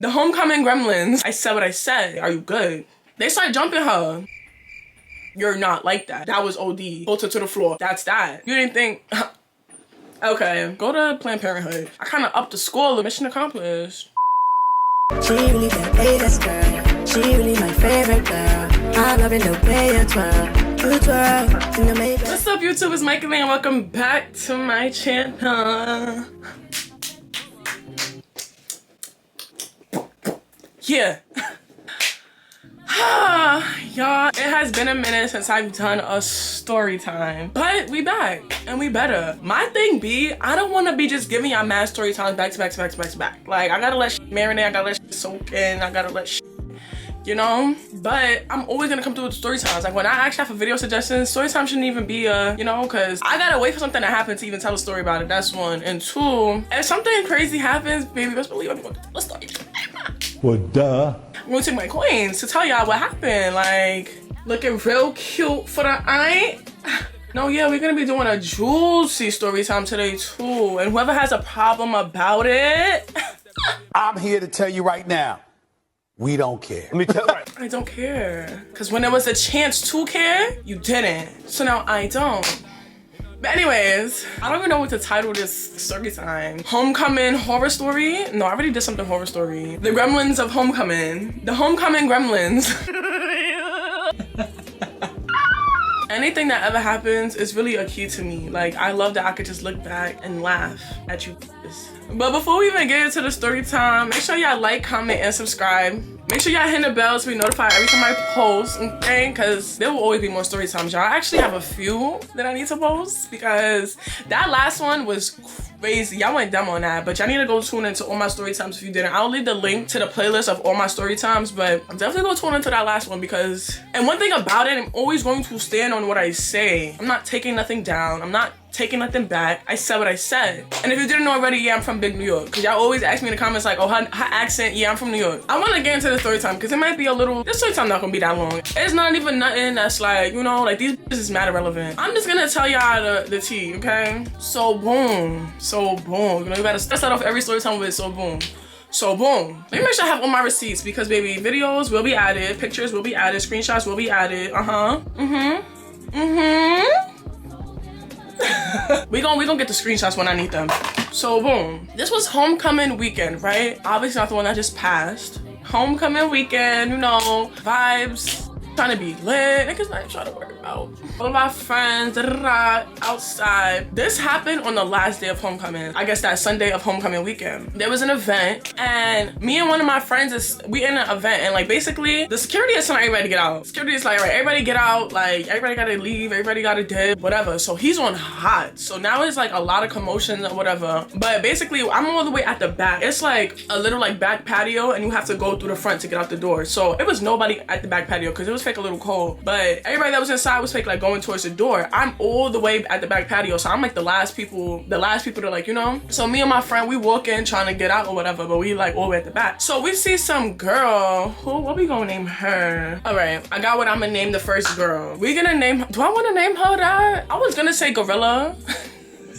The homecoming gremlins. I said what I said. Are you good? They started jumping her. You're not like that. That was OD. Hold her to the floor. That's that. You didn't think... Okay, go to Planned Parenthood. I kind of upped the score. Mission accomplished. She really the latest girl. She really my favorite girl. I'm loving the way you twirl. You twirl in the makeup. What's up, YouTube? It's Michael and welcome back to my channel. Yeah. Y'all, it has been a minute since I've done a story time, but we back and we better. My thing be, I don't want to be just giving y'all mad story times back to back to back to back to back. Like, I gotta let shit marinate, I gotta let shit soak in, I gotta let shit, you know? But I'm always gonna come through with story times. Like, when I actually have for video suggestions, story time shouldn't even be you know, because I gotta wait for something to happen to even tell a story about it. That's one. And two, if something crazy happens, baby, best believe I'm gonna tell a story. Well, duh. I'm gonna take my coins to tell y'all what happened. Like, looking real cute for the eye. No, yeah, we're gonna be doing a juicy story time today too. And whoever has a problem about it, I'm here to tell you right now, we don't care. Let me tell you. I don't care. Cause when there was a chance to care, you didn't. So now I don't. But anyways, I don't even know what to title this story time. Homecoming horror story? No, I already did something horror story. The gremlins of homecoming. The homecoming gremlins. Anything that ever happens is really a key to me. Like, I love that I could just look back and laugh at you. But before we even get into the story time, make sure y'all like, comment, and subscribe. Make sure y'all hit the bell to be notified every time I post, okay? Because there will always be more story times, y'all. I actually have a few that I need to post because that last one was crazy. Y'all went dumb on that, but y'all need to go tune into all my story times if you didn't. I'll leave the link to the playlist of all my story times, but definitely go tune into that last one because, and one thing about it, I'm always going to stand on what I say. I'm not taking nothing down. I'm not taking nothing back. I said what I said. And if you didn't know already, yeah, I'm from big New York. Cause y'all always ask me in the comments like, oh, her accent, yeah, I'm from New York. I wanna get into the story time cause it might be a little, this story time not gonna be that long. It's not even nothing that's like, you know, like these is mad irrelevant. I'm just gonna tell y'all the tea, okay? So boom, you know, you gotta start off every story time with so boom. So boom. Let me make sure I have all my receipts because baby, videos will be added, pictures will be added, screenshots will be added. we gonna get the screenshots when I need them. So boom, this was homecoming weekend, right? Obviously not the one that just passed. Homecoming weekend, you know, vibes, trying to be lit. Niggas not trying to work out. All of our friends, outside. This happened on the last day of homecoming. I guess that Sunday of homecoming weekend. There was an event and me and one of my friends, we in an event and like basically the security is telling everybody to get out. Security is like, all right, everybody get out. Like everybody gotta leave, everybody gotta dip, whatever. So he's on hot. So now it's like a lot of commotion or whatever. But basically I'm all the way at the back. It's like a little like back patio and you have to go through the front to get out the door. So it was nobody at the back patio because it was fake a little cold. But everybody that was inside was fake like going towards the door. I'm all the way at the back patio. So I'm like the last people to like, you know? So me and my friend, we walk in trying to get out or whatever, but we like all the way at the back. So we see some girl, what we gonna name her? All right, I got what I'm gonna name the first girl. We gonna name, do I wanna name her that? I was gonna say Gorilla.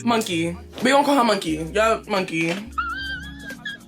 Monkey. We gonna call her Monkey. Yup, Monkey.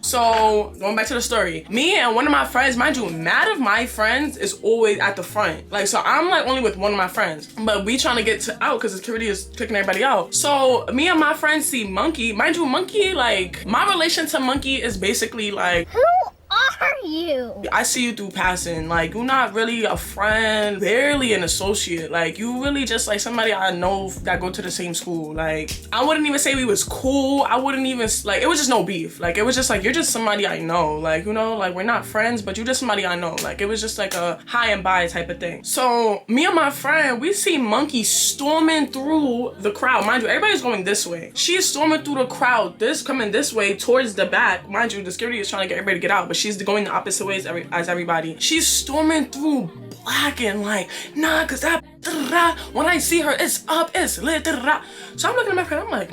So going back to the story, me and one of my friends, mind you, mad of my friends is always at the front. Like, so I'm like only with one of my friends, but we trying to get out because the security is kicking everybody out. So me and my friends see Monkey. Mind you, Monkey, like my relation to Monkey is basically like, who are you? I see you through passing. Like, you're not really a friend, barely an associate. Like, you really just like somebody I know that go to the same school. Like, I wouldn't even say we was cool. I wouldn't even, like, it was just no beef. Like, it was just like, you're just somebody I know. Like, you know, like, we're not friends, but you're just somebody I know. Like, it was just like a hi and bye type of thing. So, me and my friend, we see Monkey storming through the crowd. Mind you, everybody's going this way. She's storming through the crowd, coming this way towards the back. Mind you, the security is trying to get everybody to get out, but she's going the opposite ways as everybody. She's storming through black and like, nah, cause that, when I see her, it's up, it's lit, So I'm looking at my friend, I'm like,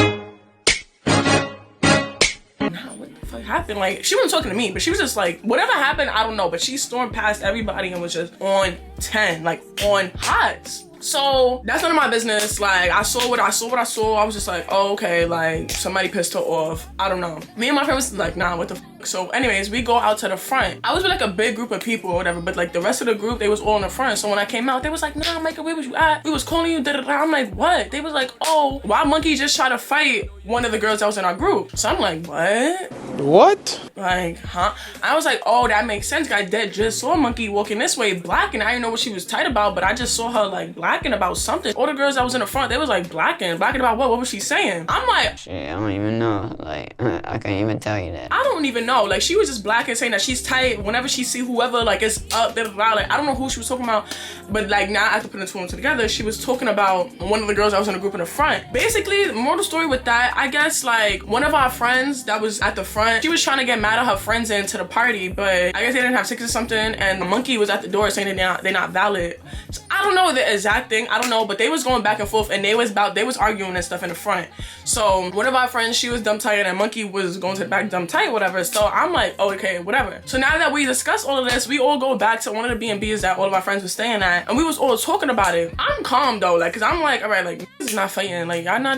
nah, what the fuck happened? Like, she wasn't talking to me, but she was just like, whatever happened, I don't know, but she stormed past everybody and was just on 10, like on hot. So that's none of my business. Like, I saw what I saw. I was just like, oh, okay, like somebody pissed her off. I don't know. Me and my friend was like, nah, what the f? So anyways, we go out to the front. I was with like a big group of people or whatever, but like the rest of the group, they was all in the front. So when I came out, they was like, nah, Micah, where was you at? We was calling you, da-da-da. I'm like, what? They was like, oh, why Monkey just tried to fight one of the girls that was in our group? So I'm like, what? What? Like, huh? I was like, oh, that makes sense. I just saw Monkey walking this way, blacking. I didn't know what she was tight about, but I just saw her like blacking about something. All the girls that was in the front, they was like blacking about what? What was she saying? I'm like, shit, I don't even know. Like, I can't even tell you that. I don't even know. Like, she was just blacking, saying that she's tight whenever she see whoever like is up, da, da, da. Like, I don't know who she was talking about, but like now after putting the two and two together, she was talking about one of the girls that was in the group in the front. Basically, the moral story with that, I guess like one of our friends that was at the front, she was trying to get mad at her friends into the party, but I guess they didn't have tickets or something, and the Monkey was at the door saying that they're not valid. So I don't know the exact thing, I don't know, but they was going back and forth, and they was arguing and stuff in the front. So one of our friends, she was dumb tight, and Monkey was going to the back dumb tight, whatever. So I'm like, oh, okay, whatever. So now that we discussed all of this, we all go back to one of the B&Bs that all of our friends were staying at, and we was all talking about it. I'm calm though, like, cause I'm like, all right, like, this is not fighting, like, y'all not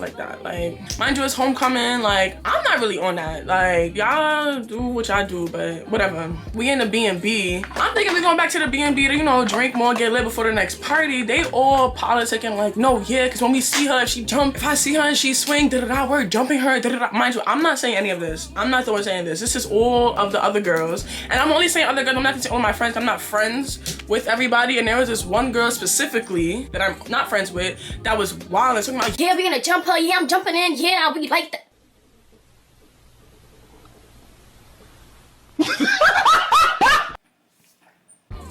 like that. Like, mind you, it's homecoming, like, I'm not really on that. Like, y'all do what y'all do, but whatever. We in the B&B. I'm thinking we going back to the B&B to, you know, drink more, get lit before the next party. They all politicking like, no, yeah, because when we see her, if she jump, if I see her and she swing, da-da-da, we're jumping her, da-da-da. Mind you, I'm not saying any of this. I'm not the one saying this. This is all of the other girls. And I'm only saying other girls. I'm not gonna say all my friends. I'm not friends with everybody. And there was this one girl specifically that I'm not friends with that was wild and talking about, Yeah, we're gonna jump her. Yeah, I'm jumping in. Yeah, we like that.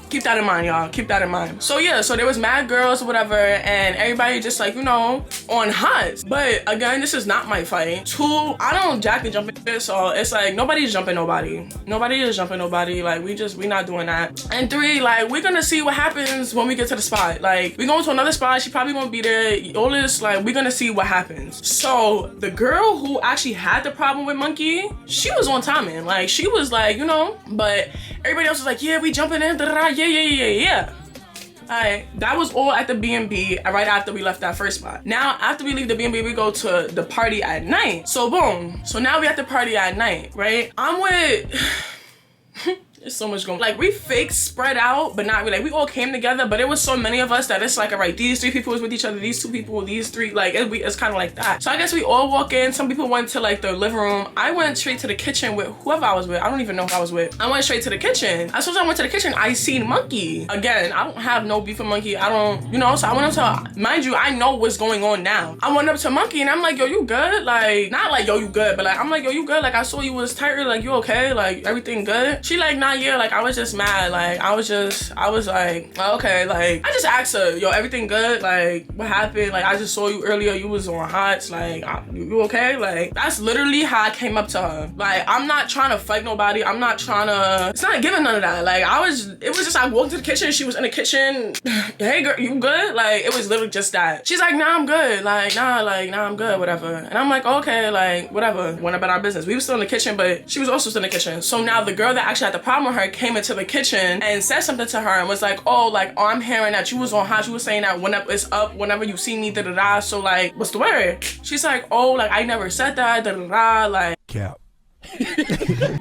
keep that in mind, y'all. Keep that in mind. So yeah, so there was mad girls or whatever, and everybody just like, you know, on hot. But again, this is not my fight. 2, I don't jack and jump in this, so it's like nobody's jumping nobody. Nobody is jumping nobody. Like we not doing that. And 3, like we're gonna see what happens when we get to the spot. Like we going to another spot. She probably won't be there. All this, like we're gonna see what happens. So the girl who actually had the problem with Monkey, she was on timing. Like she was like, you know, but everybody else was like, yeah, we jumping in, da-da-da. Yeah. Alright, that was all at the B&B right after we left that first spot. Now, after we leave the B&B, we go to the party at night. So boom. So now we at the party at night, right? I'm with... There's so much going on. Like we fake spread out, but not really. Like we all came together, but it was so many of us that it's like, all right, these 3 people was with each other, these 2 people, these 3, like it's kind of like that. So I guess we all walk in. Some people went to like the living room. I went straight to the kitchen with whoever I was with. I don't even know who I was with. I went straight to the kitchen. As soon as I went to the kitchen, I seen Monkey. Again, I don't have no beef with Monkey. I don't, you know, so I went up to, mind you, I know what's going on now. I went up to Monkey and I'm like, yo, you good? Like, not like, yo, you good, but like, I'm like, yo, you good? Like, I saw you was tired. Like, you okay? Like, everything good? She like, nah, yeah, like, I was just mad. Like I was like, okay, like I just asked her, yo, everything good? Like what happened? Like I just saw you earlier, you was on hots, like you okay? Like that's literally how I came up to her. Like I'm not trying to fight nobody. I'm not trying to, it's not giving none of that. Like it was just, I walked to the kitchen, she was in the kitchen. Hey girl, you good? Like it was literally just that. She's like, nah, I'm good. Like nah, I'm good, whatever. And I'm like, okay, like whatever. Went about our business. We were still in the kitchen, but she was also still in the kitchen. So now the girl that actually had the problem with her came into the kitchen and said something to her and was like, oh, I'm hearing that you was on hot. You was saying that whenever it's up, whenever you see me, da-da-da. So like, what's the word? She's like, oh, like I never said that, da-da-da. Like, Cap.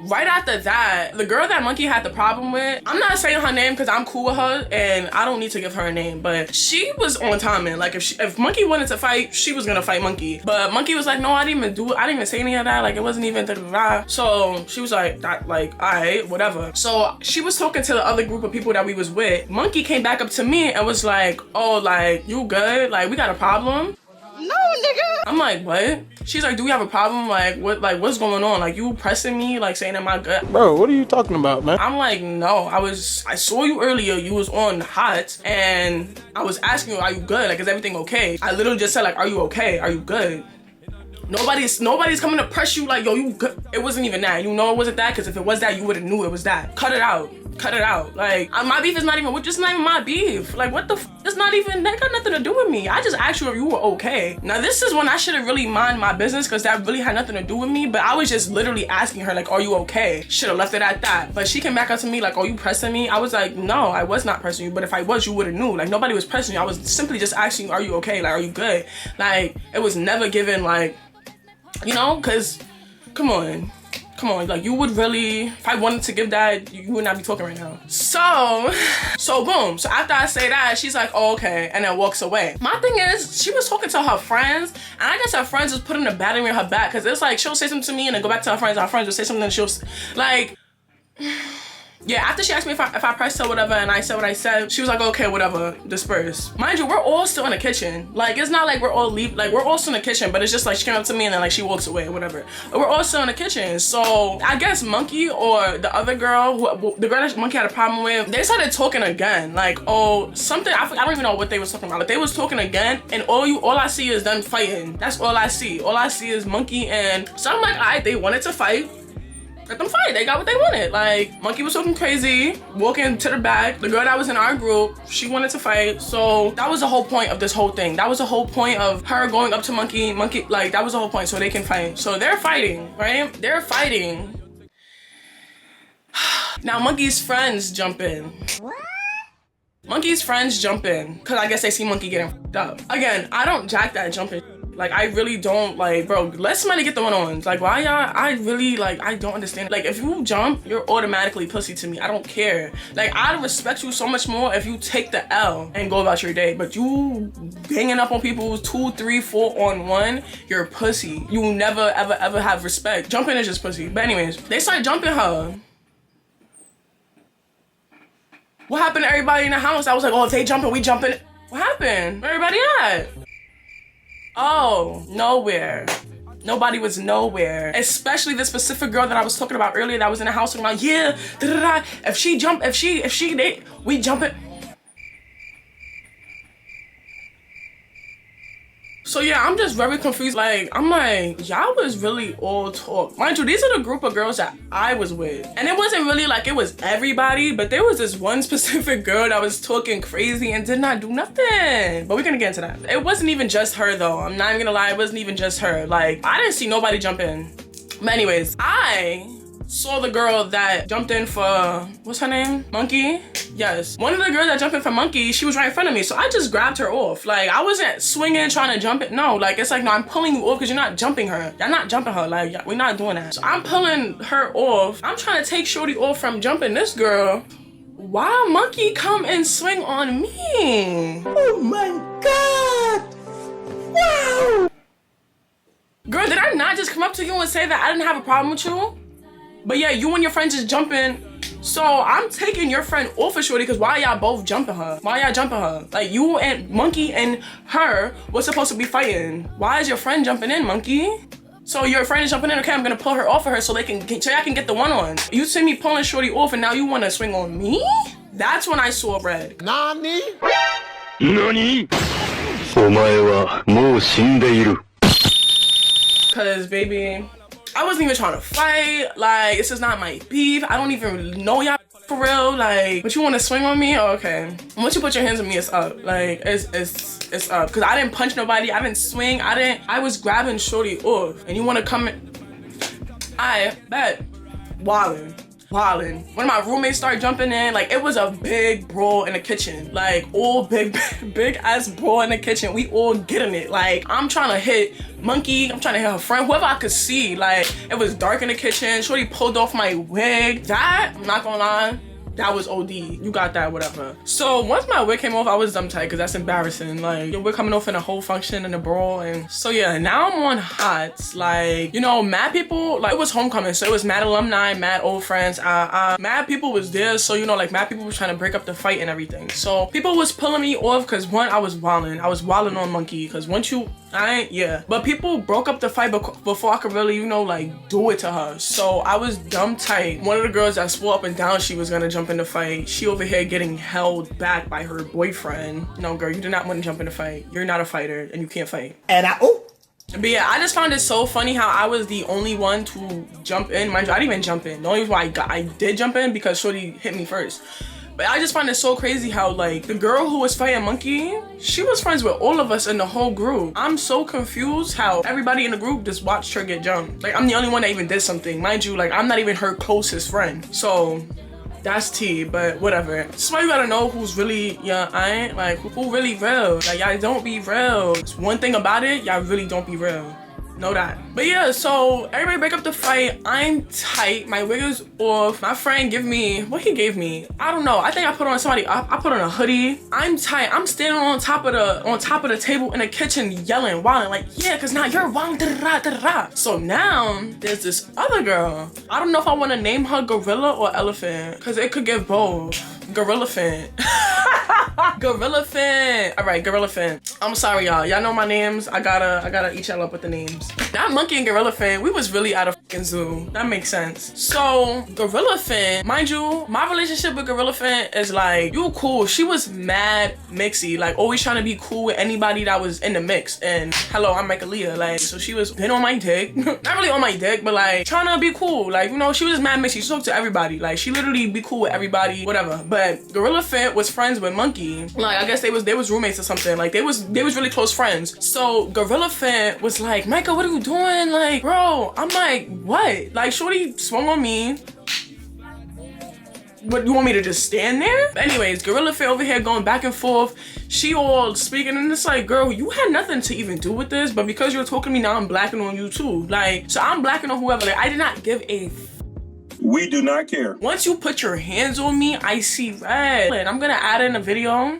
Right after that, the girl that Monkey had the problem with, I'm not saying her name because I'm cool with her and I don't need to give her a name, but she was on timing. Like if Monkey wanted to fight, she was gonna fight Monkey. But Monkey was like, no, I didn't even do it. I didn't even say any of that. Like it wasn't even da-da-da. So she was like, all right, whatever. So she was talking to the other group of people that we was with. Monkey came back up to me and was like, oh, like you good? Like we got a problem? No, nigga. I'm like, what? She's like, do we have a problem? Like, what? Like, what's going on? Like, you pressing me? Like, saying, am I good? Bro, what are you talking about, man? I'm like, no. I saw you earlier. You was on hot, and I was asking you, are you good? Like, is everything okay? I literally just said, like, are you okay? Are you good? Nobody's coming to press you like, yo, you good. It wasn't even that. You know it wasn't that, because if it was that, you would have knew it was that. Cut it out. Cut it out. Like, my beef is not even, just not even my beef. Like, what the it's not even, that got nothing to do with me. I just asked you if you were okay. Now, this is when I should have really mind my business, because that really had nothing to do with me, but I was just literally asking her, like, are you okay? Should have left it at that. But she came back up to me, like, oh, you pressing me? I was like, no, I was not pressing you, but if I was, you would have knew. Like, nobody was pressing you. I was simply just asking you, are you okay? Like, are you good? Like, it was never given, like, you know, because, come on. Come on, like you would really, if I wanted to give that, you would not be talking right now. So boom. So after I say that, she's like, oh, okay, and then walks away. My thing is, she was talking to her friends, and I guess her friends was putting a battery in her back, because it's like she'll say something to me and then go back to her friends will say something and she'll like, yeah, after she asked me if I pressed her, whatever, and I said what I said, she was like, okay, whatever, disperse. Mind you, we're all still in the kitchen. Like, it's not like we're all we're all still in the kitchen, but it's just like she came up to me and then like she walks away, whatever. But we're all still in the kitchen. So I guess Monkey or the other girl, the girl that Monkey had a problem with, they started talking again. Like, oh, something, I don't even know what they was talking about. Like, they was talking again, and all I see is them fighting. That's all I see. All I see is Monkey and, so I'm like, all right, they wanted to fight. Let them fight. They got what they wanted. Like, Monkey was talking crazy, walking to the back. The girl that was in our group, she wanted to fight. So that was the whole point of this whole thing. That was the whole point of her going up to Monkey, like, that was the whole point, so they can fight. So they're fighting, right? They're fighting. Now Monkey's friends jump in. What? Monkey's friends jump in, because I guess they see Monkey getting f***ed up. Again, I don't jack that jumping. Like, I really don't, like, bro, let somebody get the one-ons. Like, why y'all, I really, like, I don't understand. Like, if you jump, you're automatically pussy to me. I don't care. Like, I'd respect you so much more if you take the L and go about your day. But you hanging up on people 2, 3, 4 on 1, you're pussy. You will never, ever, ever have respect. Jumping is just pussy. But anyways, they started jumping her. What happened to everybody in the house? I was like, oh, if they jumping, we jumping. What happened? Where everybody at? Oh, nowhere. Nobody was nowhere. Especially the specific girl that I was talking about earlier that was in the house talking about, yeah, da-da-da. If she jump, we jump it. So yeah, I'm just very confused. Like, I'm like, y'all was really all talk. Mind you, these are the group of girls that I was with. And it wasn't really like it was everybody, but there was this one specific girl that was talking crazy and did not do nothing. But we're gonna get into that. It wasn't even just her though. I'm not even gonna lie, it wasn't even just her. Like, I didn't see nobody jump in. But anyways, I saw the girl that jumped in for, what's her name? Monkey? Yes. One of the girls that jumped in for Monkey, she was right in front of me. So I just grabbed her off. Like, I wasn't swinging, trying to jump it. No, like, it's like, no, I'm pulling you off because you're not jumping her. Y'all not jumping her. Like, we're not doing that. So I'm pulling her off. I'm trying to take Shorty off from jumping this girl. Why Monkey come and swing on me? Oh my God! Wow! Girl, did I not just come up to you and say that I didn't have a problem with you? But yeah, you and your friend just jumping. So I'm taking your friend off of Shorty because why y'all both jumping her? Why y'all jumping her? Like, you and Monkey and her was supposed to be fighting. Why is your friend jumping in, Monkey? So your friend is jumping in, okay, I'm gonna pull her off of her so y'all can get the one-on. You see me pulling Shorty off and now you wanna swing on me? That's when I saw red. Nani? Nani? お前はもう死んでいる. Cause baby, I wasn't even trying to fight. Like, this is not my beef. I don't even know y'all for real. Like, but you want to swing on me? Oh, okay. Once you put your hands on me, it's up. Like, it's up. Cause I didn't punch nobody. I didn't swing. I was grabbing Shorty off. And you want to come in? I bet. Wildin'. When my roommates started jumping in, like, it was a big brawl in the kitchen. Like, all big ass brawl in the kitchen. We all getting it. Like, I'm trying to hit Monkey. I'm trying to hit her friend, whoever I could see. Like, it was dark in the kitchen. Shorty pulled off my wig. That, I'm not gonna lie, that was OD. You got that, whatever. So once my wig came off, I was dumb tight because that's embarrassing. Like, your wig coming off in a whole function in a brawl. And so yeah, now I'm on hot. Like, you know, mad people, like, it was homecoming. So it was mad alumni, mad old friends. Mad people was there. So, you know, like, mad people was trying to break up the fight and everything. So people was pulling me off because one, I was wilding. I was wilding on Monkey because once you, yeah. But people broke up the fight before I could really, you know, like, do it to her. So I was dumb tight. One of the girls that swore up and down she was gonna jump in the fight, she over here getting held back by her boyfriend. No, girl, you do not want to jump in the fight. You're not a fighter and you can't fight. And But yeah, I just found it so funny how I was the only one to jump in. Mind you, I didn't even jump in. The only reason why I did jump in because Shorty hit me first. But I just find it so crazy how, like, the girl who was fighting Monkey, she was friends with all of us in the whole group. I'm so confused how everybody in the group just watched her get jumped. Like, I'm the only one that even did something. Mind you, like, I'm not even her closest friend. So that's tea, but whatever. This is why you gotta know who's really, yeah, I ain't, like, who really real. Like, y'all don't be real. It's one thing about it, y'all really don't be real. Know that. But yeah, so everybody break up the fight. I'm tight. My wig is off. My friend give me, what he gave me? I don't know. I think I put on somebody, I put on a hoodie. I'm tight. I'm standing on top of the table in the kitchen yelling, wilding, like, yeah, cause now you're wilding, da da da. So now there's this other girl. I don't know if I want to name her Gorilla or Elephant, cause it could give both. Gorilla Fan. Gorilla Fan. All right, Gorilla Fan. I'm sorry, y'all. Y'all know my names. I gotta eat y'all up with the names. That Monkey and Gorilla Fan, we was really at a fucking zoo. That makes sense. So Gorilla Fan, mind you, my relationship with Gorilla Fan is like, you cool. She was mad mixy, like always trying to be cool with anybody that was in the mix. And hello, I'm Leia. Like, so she was been on my dick. Not really on my dick, but like trying to be cool. Like, you know, she was mad mixy. She talked to everybody. Like, she literally be cool with everybody, whatever. But Gorilla Fan was friends with Monkey. Like, I guess they was roommates or something. Like, they was really close friends. So Gorilla Fan was like, Micah, what are you doing? Like, bro, I'm like, what? Like, shorty swung on me. What, you want me to just stand there? But anyways, Gorilla Fan over here going back and forth. She all speaking, and it's like, girl, you had nothing to even do with this, but because you're talking to me now, I'm blacking on you too. Like, so I'm blacking on whoever. Like, I did not give a we do not care. Once you put your hands on me, I see red. And I'm gonna add in a video.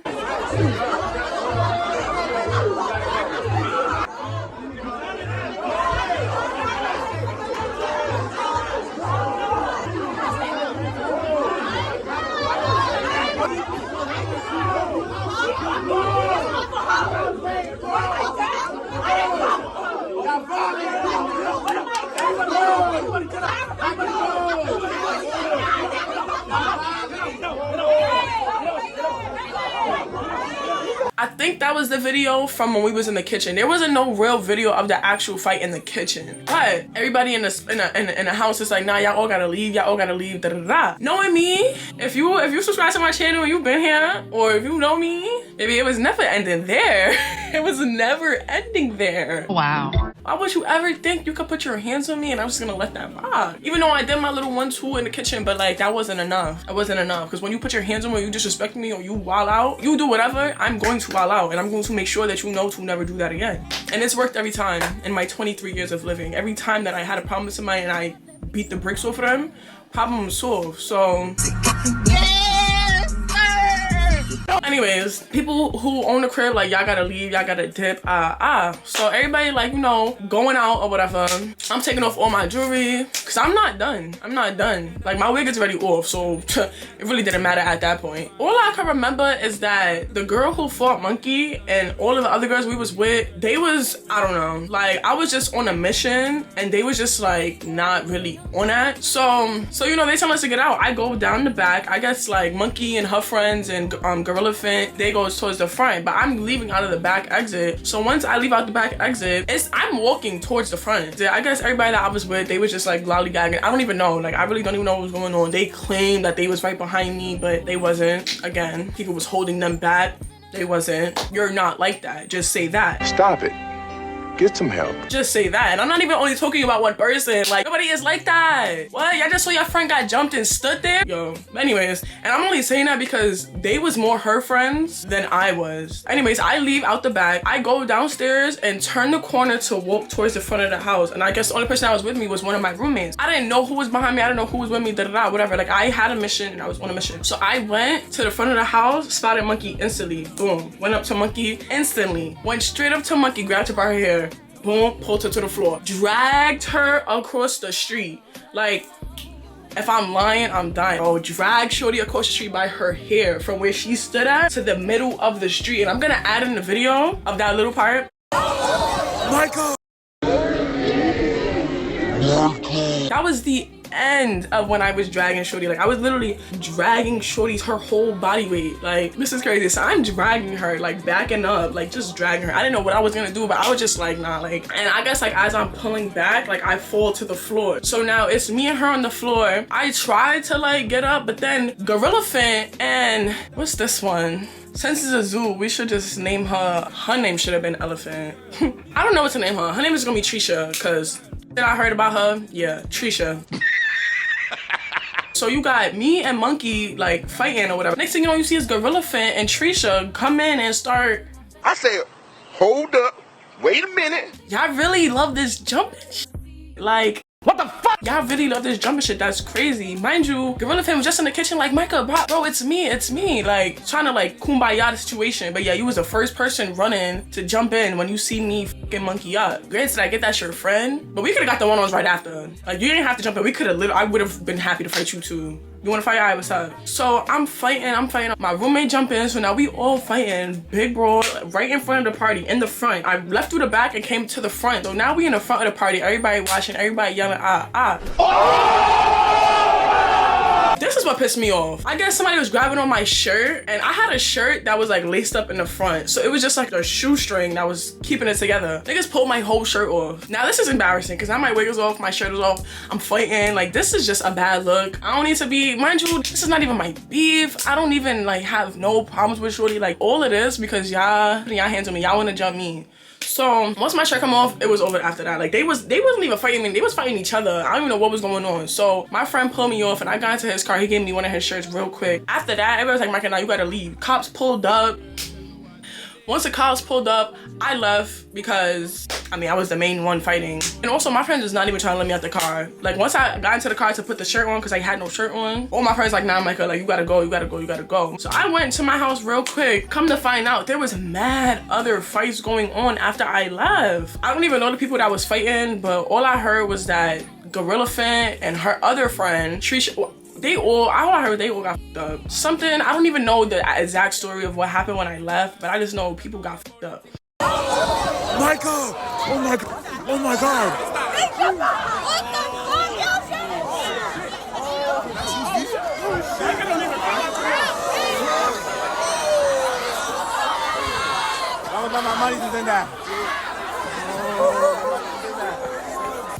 I think that was the video from when we was in the kitchen. There wasn't no real video of the actual fight in the kitchen. But everybody in the house is like, nah, y'all all gotta leave, da da da. Knowing me, if you subscribe to my channel and you've been here, or if you know me, maybe it was never ending there. It was never ending there. Wow. Why would you ever think you could put your hands on me and I'm just gonna let that vibe? Even though I did my little 1-2 in the kitchen, but like that wasn't enough. It wasn't enough. Because when you put your hands on me, or you disrespect me, or you wild out, you do whatever, I'm going to wild out. And I'm going to make sure that you know to never do that again. And it's worked every time in my 23 years of living. Every time that I had a problem with somebody and I beat the bricks off of them, problem was solved. So anyways, people who own the crib, like, y'all gotta leave, y'all gotta dip, so everybody, like, you know, going out or whatever, I'm taking off all my jewelry because I'm not done. Like, my wig is already off, so it really didn't matter at that point. All I can remember is that the girl who fought Monkey and all of the other girls we was with, they was, I don't know, like, I was just on a mission and they was just like not really on that. So you know, they tell us to get out. I go down the back. I guess like Monkey and her friends and Gorilla Fan, they go towards the front, but I'm leaving out of the back exit. So once I leave out the back exit, I'm walking towards the front. I guess everybody that I was with, they was just like lollygagging. I don't even know. Like, I really don't even know what was going on. They claimed that they was right behind me, but they wasn't. Again, people was holding them back. They wasn't. You're not like that. Just say that. Stop it. Get some help. Just say that. And I'm not even only talking about one person. Like, nobody is like that. What? Y'all just saw your friend got jumped and stood there? Yo. Anyways, and I'm only saying that because they was more her friends than I was. Anyways, I leave out the back. I go downstairs and turn the corner to walk towards the front of the house. And I guess the only person that was with me was one of my roommates. I didn't know who was behind me. I didn't know who was with me, whatever. Like, I had a mission and I was on a mission. So I went to the front of the house, spotted Monkey instantly. Boom. Went up to Monkey instantly. Went straight up to Monkey, grabbed her by her hair. Boom, pulled her to the floor. Dragged her across the street. Like, if I'm lying, I'm dying. Oh, dragged shorty across the street by her hair from where she stood at to the middle of the street. And I'm gonna add in the video of that little part. Michael! That was the end of when I was dragging shorty. Like, I was literally dragging shorty's her whole body weight. Like, this is crazy. So I'm dragging her, like, backing up, like, just dragging her. I didn't know what I was gonna do, but I was just like, nah, like, and I guess like as I'm pulling back, like, I fall to the floor. So now it's me and her on the floor. I tried to like get up, but then Gorilla Fan and what's this one? Since it's a zoo, we should just name her. Her name should have been Elephant. I don't know what to name her. Her name is gonna be Trisha, because then I heard about her. Yeah, Trisha. So you got me and Monkey like fighting or whatever. Next thing you know, you see is Gorilla Fan and Trisha come in and start. I said, hold up. Wait a minute. Y'all really love this jumping shit. Like, what the fuck? Y'all really love this jumping shit. That's crazy. Mind you, Gorilla Fan was just in the kitchen like, Micah, bro, it's me. Like, trying to like kumbaya the situation. But yeah, you was the first person running to jump in when you see me fucking monkey up. Granted, did I get that your friend? But we could have got the one-ons right after. Like, you didn't have to jump in. We could have I would have been happy to fight you too. You wanna fight? Alright, what's up? So I'm fighting. My roommate jumped in, so now we all fighting. Big brawl right in front of the party, in the front. I left through the back and came to the front. So now we in the front of the party. Everybody watching, everybody yelling, This is what pissed me off. I guess somebody was grabbing on my shirt, and I had a shirt that was like laced up in the front. So it was just like a shoestring that was keeping it together. Niggas pulled my whole shirt off. Now this is embarrassing because now my wig is off, my shirt is off. I'm fighting. Like, this is just a bad look. I don't need to be, mind you, this is not even my beef. I don't even like have no problems with shorty. Like, all it is because y'all putting y'all hands on me. Y'all wanna jump me. So once my shirt come off, it was over after that. Like, they wasn't even fighting me. They was fighting each other. I don't even know what was going on. So my friend pulled me off and I got into his car. He gave me one of his shirts real quick. After that, everybody was like, Micah, now you gotta leave. Cops pulled up. Once the cops pulled up, I left because, I mean, I was the main one fighting. And also my friends was not even trying to let me out the car. Like, once I got into the car to put the shirt on because I had no shirt on, all my friends like, nah, Micah, like, you gotta go. So I went to my house real quick. Come to find out, there was mad other fights going on after I left. I don't even know the people that was fighting, but all I heard was that Gorilla Fan and her other friend, Trisha, all I heard they all got fucked up. Something, I don't even know the exact story of what happened when I left, but I just know people got fucked up. Micah! Oh my god! Oh my god! My money's in that.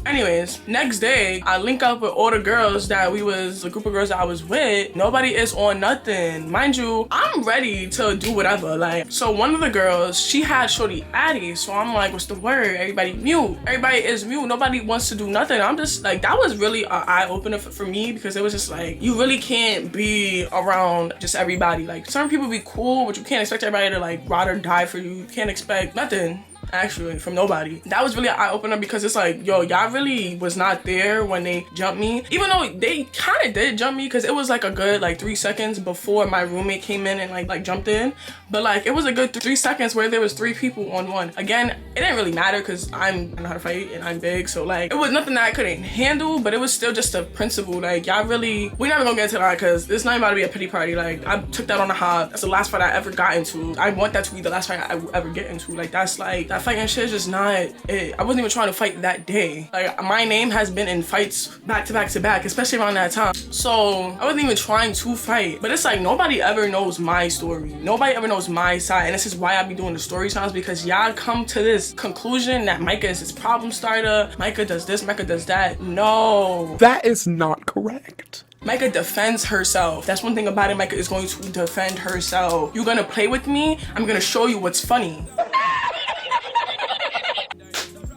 Anyways, next day, I link up with all the girls that the group of girls that I was with. Nobody is on nothing. Mind you, I'm ready to do whatever. Like, so one of the girls, she had shorty Addie. So I'm like, what's the word? Everybody mute. Everybody is mute. Nobody wants to do nothing. I'm just like, that was really an eye-opener for me because it was just like, you really can't be around just everybody. Like, certain people be cool, but you can't expect everybody to like ride or die for you. You can't expect nothing. Actually, from nobody. That was really an eye-opener because it's like, yo, y'all really was not there when they jumped me. Even though they kind of did jump me because it was like a good like 3 seconds before my roommate came in and like jumped in. But like, it was a good 3 seconds where there was 3 people on one. Again, it didn't really matter because I know how to fight and I'm big. So like, it was nothing that I couldn't handle, but it was still just a principle. Like, y'all really, we're never gonna get into that because it's not about to be a pity party. Like, I took that on the hop. That's the last fight I ever got into. I want that to be the last fight I will ever get into. Like, that's like, that fighting shit is just not it. I wasn't even trying to fight that day. Like, my name has been in fights back to back to back, especially around that time. So I wasn't even trying to fight. But it's like, nobody ever knows my story. Nobody ever knows my side. And this is why I be doing the story times, because y'all come to this conclusion that Micah is this problem starter. Micah does this, Micah does that. No. That is not correct. Micah defends herself. That's one thing about it. Micah is going to defend herself. You're gonna play with me, I'm gonna show you what's funny.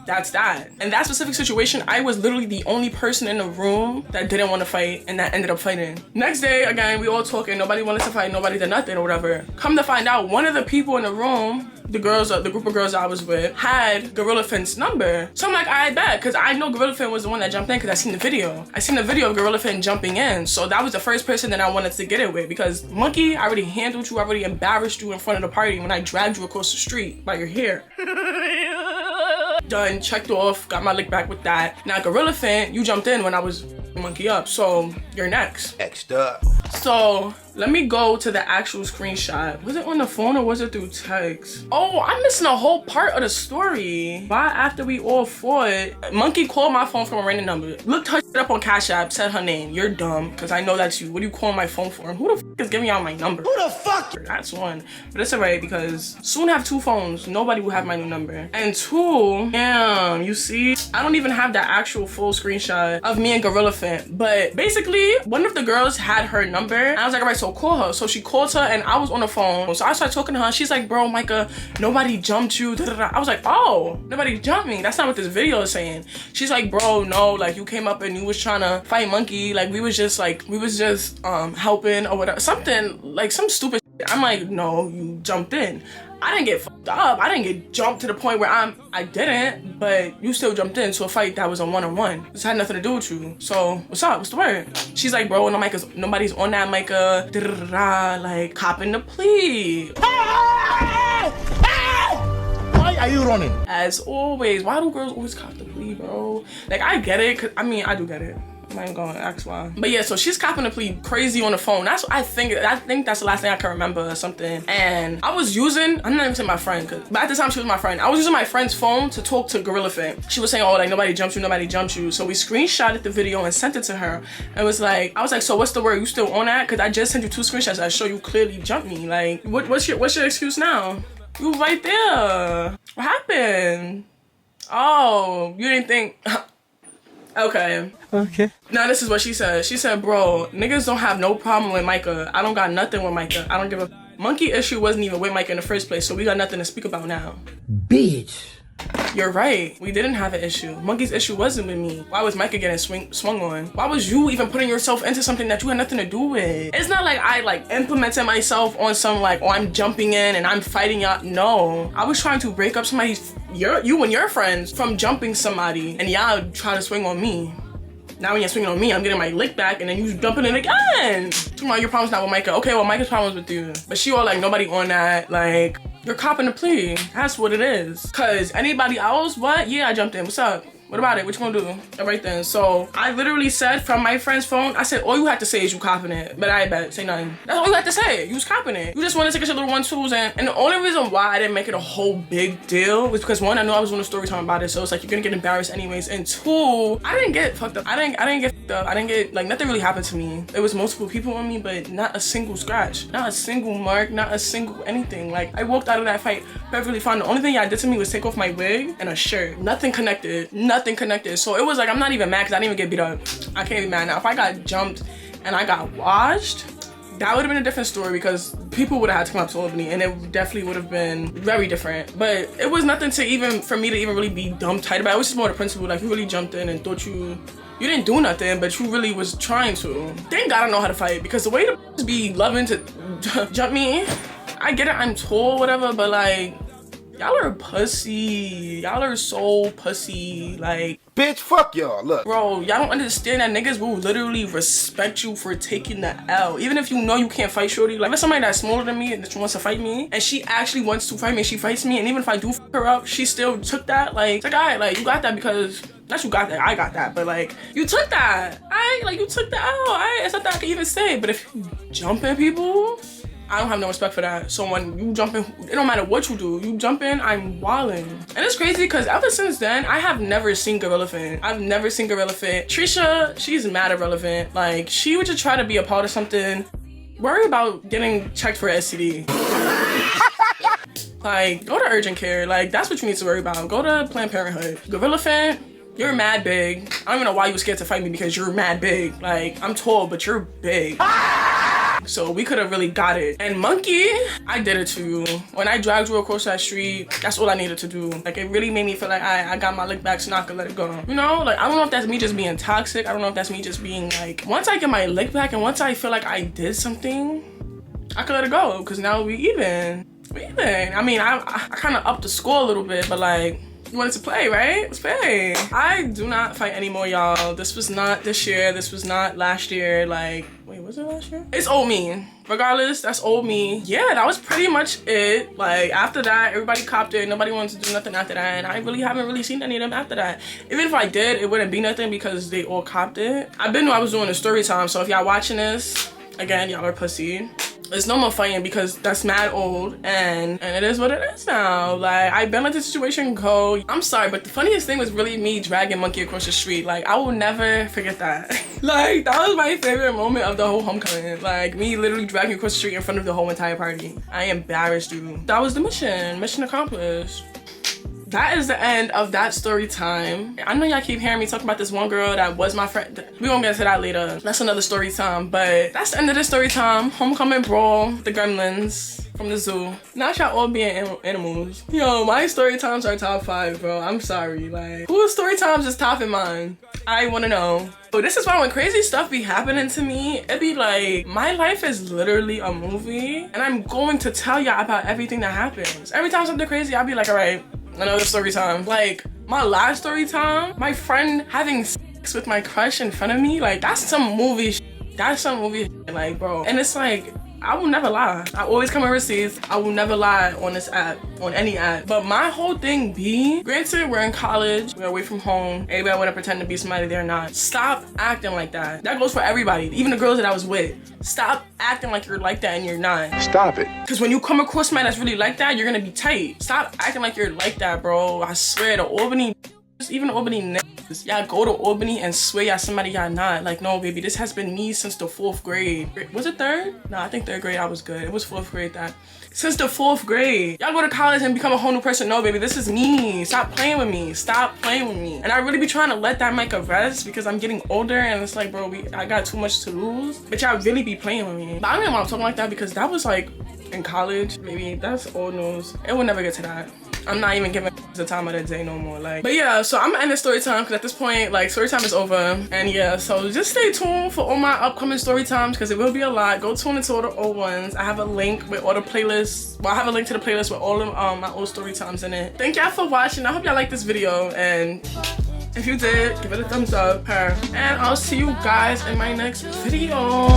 That's that. In that specific situation, I was literally the only person in the room that didn't want to fight and that ended up fighting. Next day, again, we all talking. Nobody wanted to fight. Nobody did nothing or whatever. Come to find out, one of the people in the room, the group of girls I was with, had Gorilla Fan's number. So I'm like, I bet, because I know Gorilla Fan was the one that jumped in because I seen the video. I seen the video of Gorilla Fan jumping in. So that was the first person that I wanted to get it with, because Monkey, I already handled you, I already embarrassed you in front of the party when I dragged you across the street by your hair. Done, checked off, got my lick back with that. Now Gorilla Fan, you jumped in when I was Monkey up, so you're next. Next up. So let me go to the actual screenshot. Was it on the phone or was it through text? Oh, I'm missing a whole part of the story. Why after we all fought, Monkey called my phone from a random number. Looked her shit up on Cash App, said her name. You're dumb, because I know that's you. What are you calling my phone for? And who the fuck is giving y'all my number? Who the fuck? That's one. But it's alright, because soon I have 2 phones. Nobody will have my new number. And 2, damn, you see? I don't even have the actual full screenshot of me and Gorilla Fan. But basically, one of the girls had her number. And I was like, alright, so call her. So she called her and I was on the phone. So I started talking to her. She's like, bro, Micah, nobody jumped you. I was like, oh, nobody jumped me. That's not what this video is saying. She's like, bro, no, like you came up and you was trying to fight Monkey. Like we was just helping or whatever. Something like some stupid shit. I'm like, no, you jumped in. I didn't get fucked up. I didn't get jumped to the point where I didn't, but you still jumped into a fight that was a one-on-one. This had nothing to do with you. So what's up? What's the word? She's like, bro, nobody's on that mic, like copping the plea. Why are you running? As always, why do girls always cop the plea, bro? Like, I get it, 'cause, I mean, I do get it. I'm not even gonna ask why. But yeah, so she's copping the plea crazy on the phone. That's what I think that's the last thing I can remember or something. And I was using, I'm not even saying my friend, but at the time she was my friend. I was using my friend's phone to talk to Gorilla Fit. She was saying, oh, like, nobody jumped you, nobody jumped you. So we screenshotted the video and sent it to her. And I was like, so what's the word? You still on that? Cause I just sent you 2 screenshots that show you clearly jumped me. Like, what's your excuse now? You right there. What happened? Oh, you didn't think, okay. Now this is what she said. She said, bro, niggas don't have no problem with Micah. I don't got nothing with Micah. I don't give a monkey issue wasn't even with Micah in the first place, so we got nothing to speak about now. Bitch. You're right. We didn't have an issue. Monkey's issue wasn't with me. Why was Micah getting swung on? Why was you even putting yourself into something that you had nothing to do with? It's not like I like implemented myself on some like, oh, I'm jumping in and I'm fighting y'all. No, I was trying to break up somebody's, you and your friends from jumping somebody, and y'all try to swing on me. Now when you're swinging on me, I'm getting my lick back, and then you jumping in again. Talking about your problem's not with Micah. Okay, well, Micah's problem's with you. But she all like, nobody on that. Like, you're copping the plea. That's what it is. Cause anybody else, what? Yeah, I jumped in. What's up? What about it? What you gonna do? All right then. So I literally said from my friend's phone, I said, all you had to say is you copping it. But I bet, say nothing. That's all you had to say. You was copping it. You just wanted to take a little 1-2s, and the only reason why I didn't make it a whole big deal was because 1, I know I was doing a story time about it, so it's like you're gonna get embarrassed anyways. And 2, I didn't get fucked up. I didn't get fucked up. I didn't get, like, nothing really happened to me. There was multiple people on me, but not a single scratch. Not a single mark, not a single anything. Like, I walked out of that fight perfectly fine. The only thing y'all did to me was take off my wig and a shirt. Nothing connected. Nothing connected. So it was like, I'm not even mad because I didn't even get beat up. I can't be mad now. If I got jumped and I got washed, that would have been a different story because people would have had to come up to Ualbany, and it definitely would have been very different. But it was nothing to even, for me to even really be dumb tight about. It was just more the principle, like, you really jumped in and thought you didn't do nothing, but you really was trying to. Thank God I know how to fight, because the way to be loving to jump me, I get it, I'm tall, whatever, but like, y'all are pussy. Y'all are so pussy. Like, Bitch, fuck y'all. Look. bro, y'all don't understand that niggas will literally respect you for taking the L. Even if you know you can't fight shorty. Like, if somebody that's smaller than me and that wants to fight me, and she actually wants to fight me and she fights me, and even if I do fuck her up, she still took that. Like, it's like, alright, like, you got that because, not you got that, I got that, but like, you took that. Alright, like, you took the L. Alright, it's not that I can even say. But if you jump in people, I don't have no respect for that. So when you jump in, it don't matter what you do. You jump in, I'm wildin'. And it's crazy because ever since then, I have never seen Gorilla Fit. I've never seen Gorilla Fit. Trisha, she's mad irrelevant. Like, she would just try to be a part of something. Worry about getting checked for STD. Like, go to urgent care. Like, that's what you need to worry about. Go to Planned Parenthood. Gorilla Fit, you're mad big. I don't even know why you were scared to fight me because you're mad big. Like, I'm tall, but you're big. So we could have really got it. And Monkey, I did it to you. When I dragged you across that street, that's all I needed to do. Like, it really made me feel like I got my lick back, so now I could let it go. You know, like, I don't know if that's me just being toxic. I don't know if that's me just being like, once I get my lick back and once I feel like I did something, I could let it go, because now we even. We even. I mean, I kind of upped the score a little bit, but like, you wanted to play, right? Let's play. I do not fight anymore, y'all. This was not this year. This was not last year. Like, wait, was it last year? It's old me. Regardless, that's old me. Yeah, that was pretty much it. Like, after that, everybody copped it. Nobody wanted to do nothing after that. And I really haven't really seen any of them after that. Even if I did, it wouldn't be nothing because they all copped it. I've been knew I was doing a story time. So if y'all watching this, again, y'all are pussy. There's no more fighting because that's mad old, and it is what it is now. Like, I've been let the situation go. I'm sorry, but the funniest thing was really me dragging Monkey across the street. Like, I will never forget that. Like, that was my favorite moment of the whole homecoming. Like, me literally dragging across the street in front of the whole entire party. I embarrassed you. That was the mission. Mission accomplished. that is the end of that story time. I know y'all keep hearing me talk about this one girl that was my friend. We gonna get to that later. That's another story time, but that's the end of this story time. Homecoming Brawl, the gremlins from the zoo. Not y'all all being animals. Yo, my story times are top 5, bro. I'm sorry. Like, whose story times is topping mine? I wanna know. But this is why when crazy stuff be happening to me, it be like, my life is literally a movie, and I'm going to tell y'all about everything that happens. Every time something crazy, I'll be like, all right, another story time. Like, my last story time, my friend having sex with my crush in front of me, like, that's some movie shit. That's some movie shit, like, bro. And it's like, I will never lie. I always come with receipts. I will never lie on this app, on any app. But my whole thing be, granted, we're in college, we're away from home. Everybody wanna pretend to be somebody they're not. Stop acting like that. That goes for everybody, even the girls that I was with. Stop acting like you're like that and you're not. Stop it. Cause when you come across somebody that's really like that, you're gonna be tight. Stop acting like you're like that, bro. I swear, the Ualbany, even the Ualbany niggas, y'all go to Ualbany and swear y'all somebody y'all not. Like, no, baby, this has been me since the 4th grade. Was it 3rd? No, I think 3rd grade I was good. It was 4th grade that. Since the 4th grade. Y'all go to college and become a whole new person. No, baby, this is me. Stop playing with me. Stop playing with me. And I really be trying to let that mic rest because I'm getting older and it's like, bro, I got too much to lose. But y'all really be playing with me. But I don't even want to talk like that because that was like in college. Maybe that's old news. It will never get to that. I'm not even giving the time of the day no more. Like, but yeah, so I'm gonna end the story time because at this point, like, story time is over. And yeah, so just stay tuned for all my upcoming story times because it will be a lot. Go tune into all the old ones. I have a link with all the playlists. Well, I have a link to the playlist with all of my old story times in it. Thank y'all for watching. I hope y'all liked this video, and if you did, give it a thumbs up. And I'll see you guys in my next video.